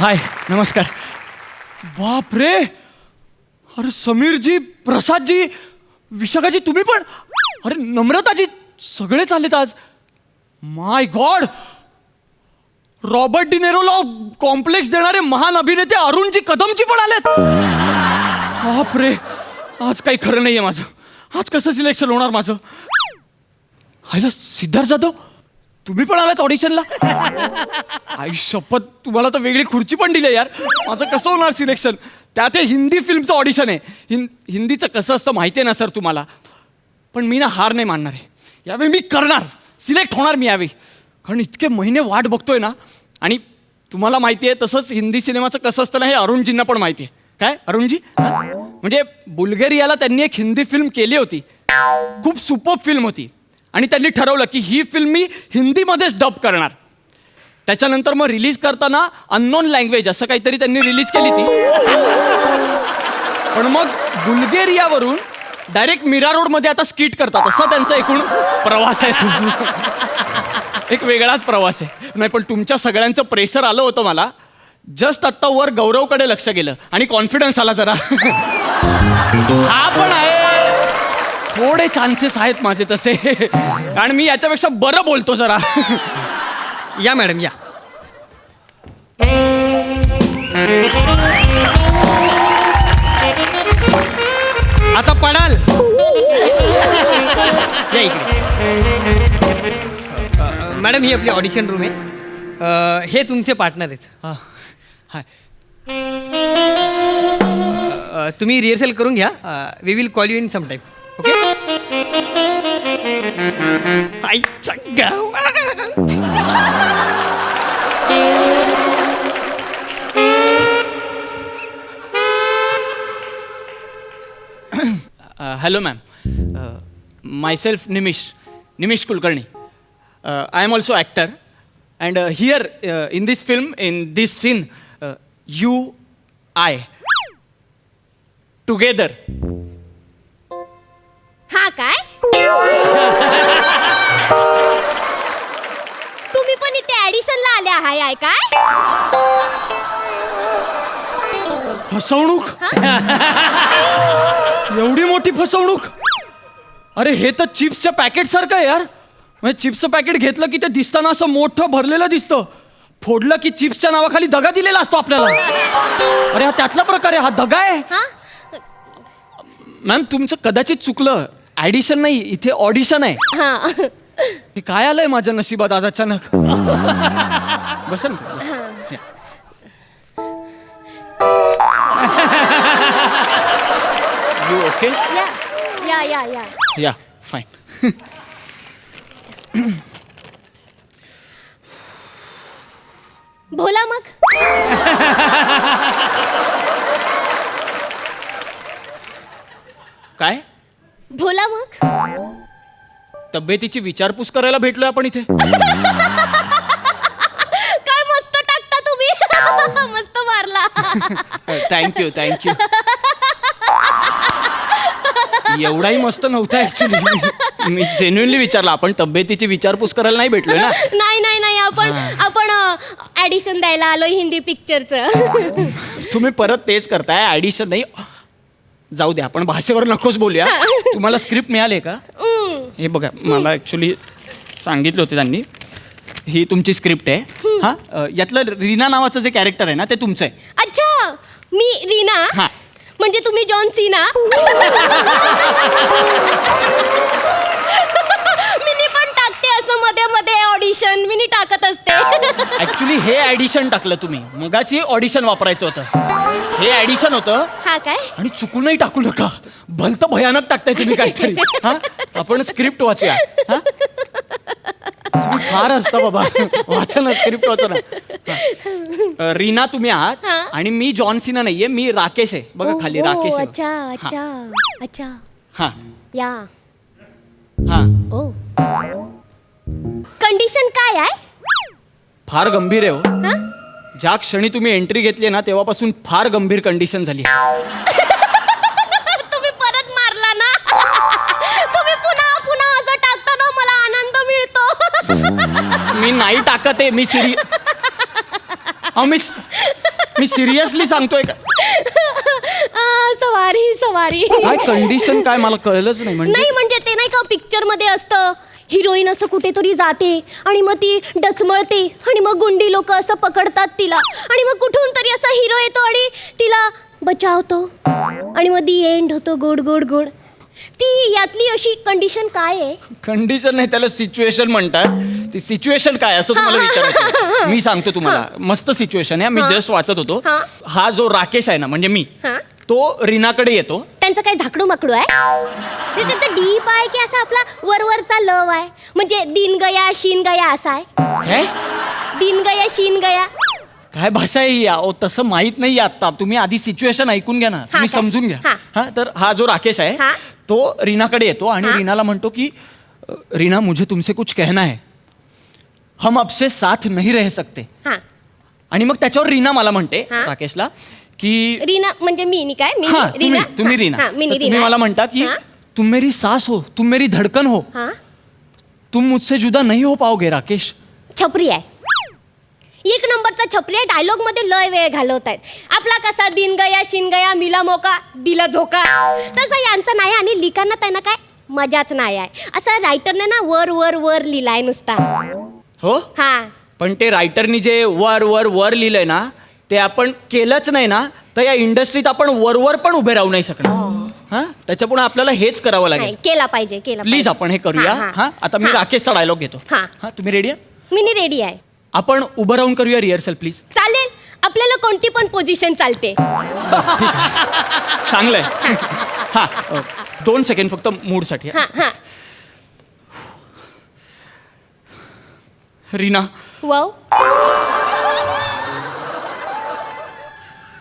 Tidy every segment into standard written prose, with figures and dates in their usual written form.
हाय नमस्कार. बाप रे, अरे समीरजी, प्रसादजी, विशाखाजी, तुम्ही पण, अरे नम्रताजी, सगळेच आलेत आज. माय गॉड, रॉबर्ट डिनेरोला कॉम्प्लेक्स देणारे महान अभिनेते अरुणजी कदमजी पण आलेत. बाप रे, आज काही खरं नाहीये माझं. आज कसं सिलेक्शन होणार माझं? हायला सिद्धार्थ जाधव, तुम्ही पण आलात ऑडिशनला? आई शपथ, तुम्हाला तर वेगळी खुर्ची पण दिली यार. माझं कसं होणार सिलेक्शन? त्यात हे हिंदी फिल्मचं ऑडिशन आहे. हिंदीचं कसं असतं माहिती आहे ना सर तुम्हाला. पण मी ना हार नाही मानणार आहे. यावेळी मी करणार, सिलेक्ट होणार मी यावेळी. कारण इतके महिने वाट बघतोय ना. आणि तुम्हाला माहिती आहे तसंच हिंदी सिनेमाचं कसं असतं ना, हे अरुणजींना पण माहिती आहे. काय अरुणजी? म्हणजे बुल्गेरियाला त्यांनी एक हिंदी फिल्म केली होती. खूप सुपर फिल्म होती. आणि त्यांनी ठरवलं की ही फिल्म मी हिंदीमध्येच डब करणार. त्याच्यानंतर मग रिलीज करताना अननोन लँग्वेज असं काहीतरी त्यांनी रिलीज केली ती. पण मग बुल्गेरियावरून डायरेक्ट मीरा रोडमध्ये आता स्किट करतात. असा त्यांचा एकूण प्रवास आहे तो. एक वेगळाच प्रवास आहे. नाही पण तुमच्या सगळ्यांचं प्रेशर आलं होतं मला. जस्ट आत्ता वर गौरवकडे लक्ष गेलं आणि कॉन्फिडन्स आला जरा. हा पण आहे, थोडे चान्सेस आहेत माझे तसे. आणि मी याच्यापेक्षा बरं बोलतो जरा. या मॅडम या. आता पडाल. या इकडे. मॅडम ही आपली ऑडिशन रूम आहे. हे तुमचे पार्टनर आहेत. हाय. तुम्ही रिहर्सल करून घ्या. We will call you in some time. Okay. आईच्या गावात. Hello ma'am, myself Nimish Kulkarni. I am also actor and here in this film, in this scene, you I together. हा काय? तुम्ही पण इथे ऍडिशनला आले आहाय काय? फसवणूक? एवढी मोठी फसवणूक? अरे हे तर चिप्सच्या पॅकेट सारखं आहे यार. म्हणजे चिप्सचं पॅकेट घेतलं की ते दिसताना असं मोठं भरलेलं दिसतं. फोडलं की चिप्सच्या नावाखाली दगा दिलेला असतो आपल्याला. अरे हा त्यातला प्रकार आहे, हा दगा आहे. मॅम तुमचं कदाचित चुकलं. ॲडिशन नाही, इथे ऑडिशन आहे. हे काय आलंय माझ्या नशिबात आज अचानक. बस ना. You okay? या फाईन. बोला मग. काय? बोला मग. तब्येतीची विचारपूस करायला भेटलोय आपण इथे. काय मस्त टाकता तुम्ही. मस्त मारला. थँक्यू. एवढाही मस्त नव्हता ऍक्च्युली. मी जेन्युइनली विचारलं. आपण तब्येतीची विचारपूस करायला नाही भेटलोय ना. नाही आपण ऍडिशन द्यायला आलोय हिंदी पिक्चरचं. तुम्ही परत तेच करताय. ॲडिशन नाही, जाऊ द्या आपण भाषेवर नकोच बोलूया. तुम्हाला स्क्रिप्ट मिळाली का? हे बघा, मला ॲक्च्युली सांगितलं होतं त्यांनी. ही तुमची स्क्रिप्ट आहे. हां, यातलं रीना नावाचं जे कॅरेक्टर आहे ना ते तुमचं आहे. अच्छा, मी रीना. हां. म्हणजे तुम्ही जॉन सीना. मिनी पण टाकते असं मध्ये मध्ये ऑडिशन. मिनी टाकत असते. ऍक्च्युली हे ॲडिशन टाकलं तुम्ही. मगाची ऑडिशन वापरायचं होतं. हे ॲडिशन होतं. हा काय? आणि चुकूनही टाकू नका. भलतं भयानक टाकताय तुम्ही काहीतरी. हा, आपण स्क्रिप्ट वाचूया. हा, तुम्ही फार असता बाबा. वाचा ना, स्क्रिप्ट वाचा ना. रीना तुम्ही आहात आणि मी जॉन सीना नाहीये, मी राकेश आहे. बघा खाली राकेश आहे. अच्छा. हा या. हा. ओ, कंडिशन काय आहे? फार गंभीर आहे हो. हा? ज्या क्षणी तुम्ही एंट्री घेतली ना तेव्हापासून फार गंभीर कंडिशन झाली. तुम्ही परत मारला ना. तुम्ही पुन्हा असं टाकता ना, मला आनंद मिळतो. मी नाही टाकत आहे. मी मी सिरियसली सांगतोय का सवारी सवारी काय कंडिशन काय मला कळलंच नाही म्हणजे नाही म्हणजे ते नाही का पिक्चर मध्ये असतं हिरोईन असं कुठेतरी जाते आणि मग ती डचमळते आणि मग गुंडी लोक असं पकडतात तिला आणि मग कुठून तरी असा हिरो येतो आणि तिला बचावतो आणि मग दी एंड होतो गोड गोड गोड. ती यातली अशी कंडिशन काय आहे? कंडिशन नाही त्याला सिच्युएशन म्हणतात. ती सिच्युएशन काय असं तुम्हाला विचारायचं मी सांगतो तुम्हाला. मस्त सिच्युएशन आहे. मी जस्ट वाचत होतो. हा जो राकेश आहे ना म्हणजे मी तो रीनाकडे येतो. त्यांचं काय झाकडू माकडू आहे? त्यांचं डीप आहे की असा आपला वरवरचा लव आहे म्हणजे दिन गया शीन गया असा आहे? दिन गया शीन गया काय भाषा आहे ही? अहो तसं माहित नाही आता. तुम्ही आधी सिच्युएशन ऐकून घ्या ना. तुम्ही समजून घ्या. हा तर हा जो राकेश आहे तो रीनाकडे येतो आणि रीनाला म्हणतो की रीना मुझे तुमसे कुछ कहना है, हम अब से साथ नहीं रह सकते. आणि मग त्याच्यावर रीना मला म्हणते राकेशला की रीना म्हणजे मी काय मी हाँ, रीना तुम्ही रीना. हाँ, मी तर तुम्ही रीना मला म्हणता की तुम मेरी सांस हो, तुम मेरी धड़कन हो, तुम मुझसे जुदा नहीं हो पाओगे राकेश. छपरी आहे. एक नंबरचा छपरी आहे. डायलॉग मध्ये लय वेळ घालवतायत. आपला कसा दिन गया शिन गया मिला मोका दिला झोका तसा यांचा नाही. आणि लिखाणात त्यांना काय मजाच नाही आहे. असं रायटरने ना वर वर वर लिहिलाय नुसता. हो हा पण ते रायटरनी जे वर वर वर लिहिलंय ना ते आपण केलंच नाही ना तर या इंडस्ट्रीत आपण वरवर पण उभे राहू नाही शकणार. हा त्याच्यापुढे आपल्याला हेच करावं लागेल. केला पाहिजे केला प्लीज आपण हे करूया. हा आता मी राकेशचा डायलॉग घेतो. हा तुम्ही रेडी आहात? मी रेडी आहे. आपण उभं राहून करूया रिहर्सल प्लीज. चालेल. आपल्याला कोणती पण पोझिशन चालते. चांगलंय. हा 2 सेकंड फक्त मूडसाठी. रीना वाव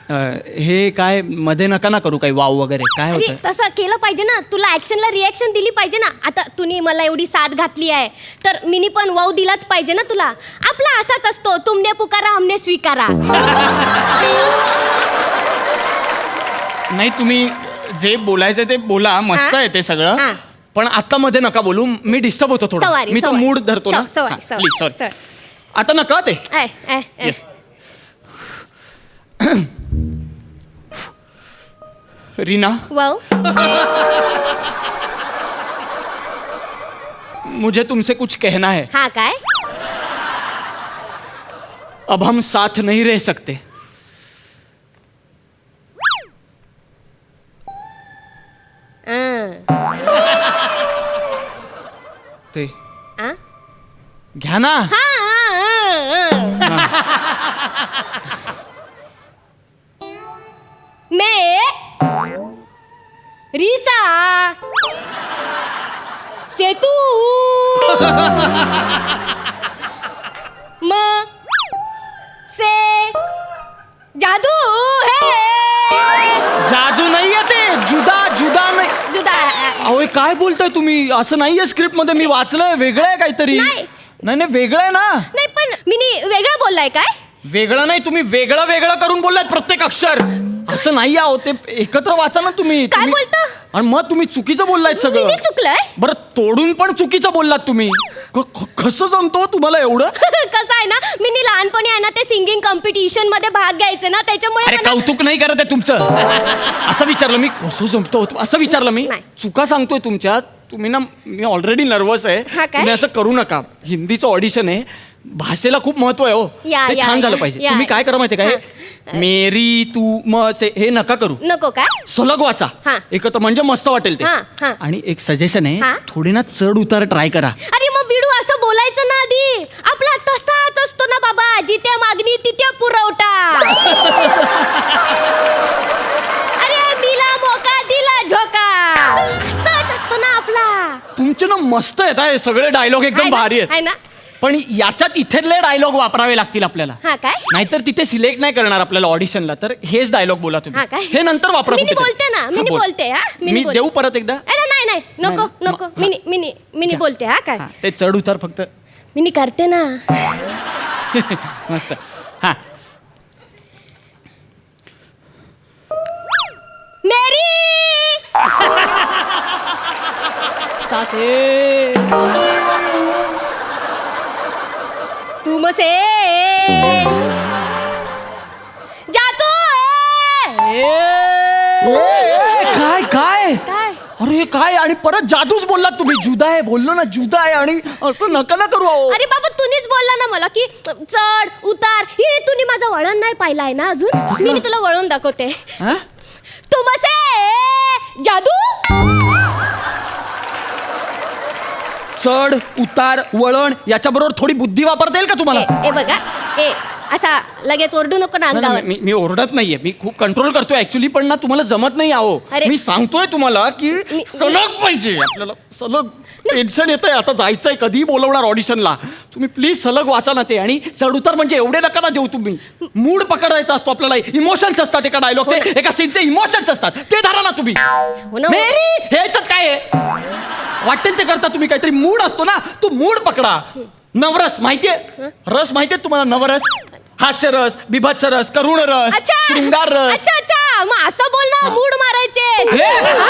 हे काय मध्ये नका ना करू काही वाव वगैरे काय अरे होतं. तसं केलं पाहिजे ना. तुला ऍक्शनला रिॲक्शन दिली पाहिजे ना. आता तुम्ही मला एवढी साथ घातली आहे तर मिनी पण वाव दिलाच पाहिजे ना तुला. आपला असाच असतो तुमने पुकारा हमने स्वीकारा. नाही तुम्ही जे बोलायचं ते बोला. मस्त आहे ते सगळं पण आता मध्ये नका बोलू. मी डिस्टर्ब होतो थोडा. मी तो मूड धरतो ना. प्लीज सॉरी आता नका ते. Yes. रीना वाव मुझे तुमसे कुछ कहना है. हा काय अब हम साथ नहीं रह सकते. ते घ्या ना. मैं रीसा सेतू म से जादू है. जादू नाहीये ते. जुदा जुदा नाही. जुदा अहो हे काय बोलताय तुम्ही? असं नाहीये स्क्रिप्ट मध्ये. मी वाचलंय. वेगळं आहे काहीतरी. नाही. नाही वेगळं आहे ना. नाही पण मिनी वेगळं बोललाय काय? वेगळं नाही. तुम्ही वेगळं वेगळं करून बोललात प्रत्येक अक्षर. असं नाही आहो ते एकत्र वाचा ना तुम्ही. काय बोलता? आणि मग तुम्ही चुकीचं बोललात सगळं. मिनी चुकलंय. बरं तोडून पण चुकीचं बोललात तुम्ही. कसं जमतो तुम्हाला एवढं? कसं आहे ना मिनी लहानपणी आहे ना ते सिंगिंग कॉम्पिटिशन मध्ये भाग घ्यायचे ना त्याच्यामुळे अरे कौतुक नाही करत आहे तुमचं. असं विचारलं मी कसं जमतो असं विचारलं मी. चुका सांगतोय तुमच्या. तुम्ही ना मी ऑलरेडी नर्वस आहे. तुम्ही असं करू नका. हिंदीचं ऑडिशन आहे. भाषेला खूप महत्व आहे हो. ते छान झालं पाहिजे. तुम्ही काय करा माहिती काय मेरी तू म हे नका करू. नको काय सलग वाचा एकत्र म्हणजे मस्त वाटेल ते. आणि एक सजेशन आहे थोडे ना चढ उतार ट्राय करा. अरे मग बिडू असं बोलायचं ना आधी. आपला तसाच असतो ना बाबा. जिथे मागणी तिथे पुरवठा. अरे मिला मोका दिला झोका असाच असतो ना आपला. तुमचे ना मस्त आहेत हे सगळे डायलॉग एकदम भारी आहेत ना. पण याच्यात इथले डायलॉग वापरावे लागतील आपल्याला. काय नाहीतर तिथे सिलेक्ट नाही करणार आपल्याला ऑडिशनला. तर हेच डायलॉग बोला तुम्ही. हे नंतर वापरा. मी बोलते ना. मी बोलते. मी देऊ परत एकदा. अरे नाही नको नको. मिनी बोलते. हा काय ते चढ उतार फक्त मिनी करते ना. मस्त. हा मेरी सासे तुमसे जादू काय काय काय? अरे काय आणि परत जादूच बोललात तुम्ही. जुदा आहे बोललो ना, जुदा आहे. आणि असं नका ना करू अहो. अरे बाबा तुम्हीच बोलला ना मला की चढ उतार. हे तुम्ही माझं वळण नाही पाहिलाय ना अजून. मी तुला वळण दाखवते. हा? तुमसे जादू. चढ उतार वळण याच्याबरोबर थोडी बुद्धी वापरता येईल का तुम्हाला? ए बघा ए असा लगेच ओरडू नको ना नाही, अंगावर. नाही, मी ओरडत नाहीये. मी खूप कंट्रोल करतोय ऍक्च्युली. पण ना तुम्हाला जमत नाही आहो. अरे. मी सांगतोय तुम्हाला की सलग पाहिजे आपल्याला. सलग टेन्शन येतंय. आता जायचंय. कधी बोलवणार ऑडिशनला. तुम्ही प्लीज सलग वाचा ना ते. आणि चढ उतार म्हणजे एवढे नका ना देऊ तुम्ही. मूड पकडायचा असतो आपल्याला. इमोशन्स असतात एका डायलॉगचे. हो ना. एका सीनचे इमोशन्स असतात. ते धरा ना तुम्ही. हो ना. मेरी ह्याच्यात काय आहे? वाटेल ते करता तुम्ही. काहीतरी मूड असतो ना, तो मूड पकडा. नवरस माहितीये? रस माहितीये तुम्हाला? नवरस, हास्यरस, बिभत्स रस, करुण रस, अच्छा शृंगार रस. अच्छा अच्छा मग असं बोल ना मूड मारायचे. हे?